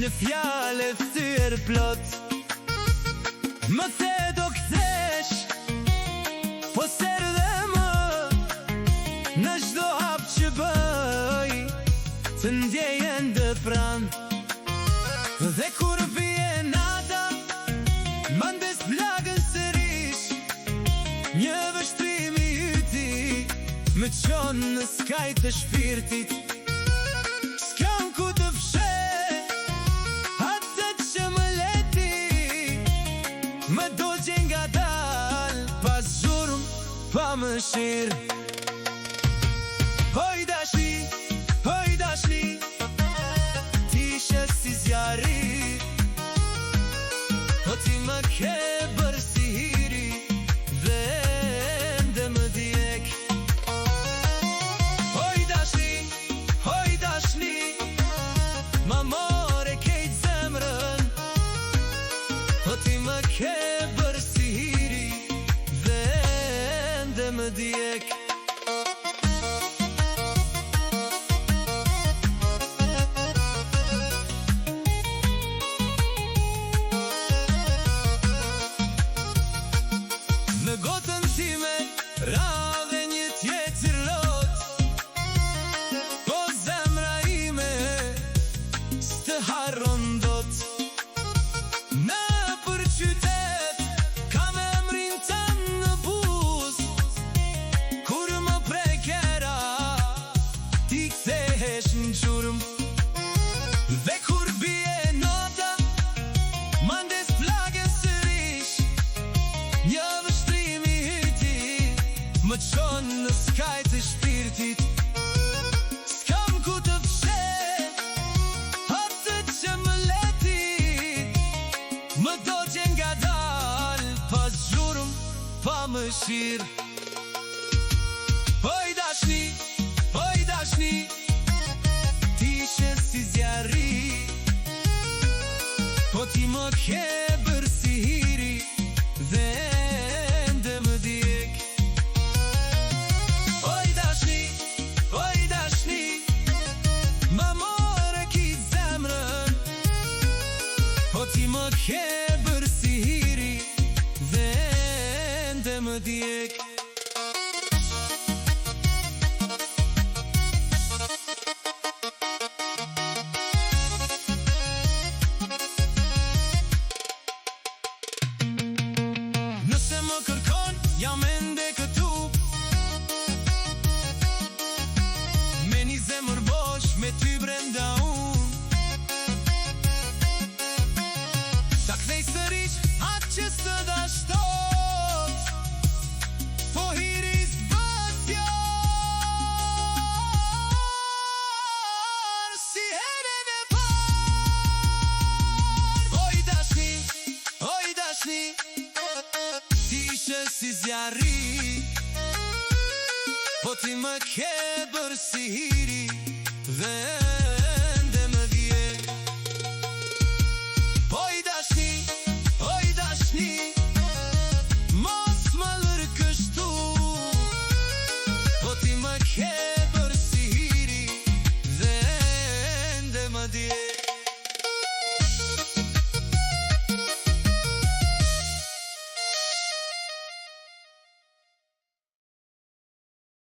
Një fjale thyer plot, më the do kthesh, po ser dhe më, në çdo hap që bëj, të ndjejen dë pran. Dhe kur vije nata, mandes plagën sërish, një vështrim i yti, më qonë në skaj të shpirtit. S'kam ku të fshe, atë që më leti, më dogje nga dal, pas zhurm, pa mëshirë. Hoj dashni, ti ishe si zjarri, po ti më ke bërë si hiri, dhe ende më djek. Hoj dashni, ma more kejt zemrën, po ti më ke bërë si hiri, dhe ende më djek. Në gotën time, ra dhe një tjetër lot, po zemra ime, s'të harron dot. Në për qytet, kam emrin tëm në buz, kur më prekera, ti kthehesh në gjurm. Dhe kur bie nota, mandes plagën sërish, një më qonë në skaj të shpirtit. S'kam ku të fshe, atë që më leti, më dogje nga dal, pas zhurm, pa mëshirë. Hoj dashni, ti ishe si zjarri, po ti më ke bërë si hiri, dhe ende më djek. Ma more kejt zemrën, po ti më ke bërë si hiri, dhe ende më djek. Nëse më kërkon, jam ende këtu, me një zemër bosh, me ty brenda unë. Ta kthej sërish atë që së dashtot, po hiri s'bët fjor, si herën e par. Oj dashni, ti ishe si zjarri, po ti më ke bërë si hiri, dhe ende më djek. Oj dashni, mos më lërkështu, po ti më ke bërë si hiri, dhe ende më djek.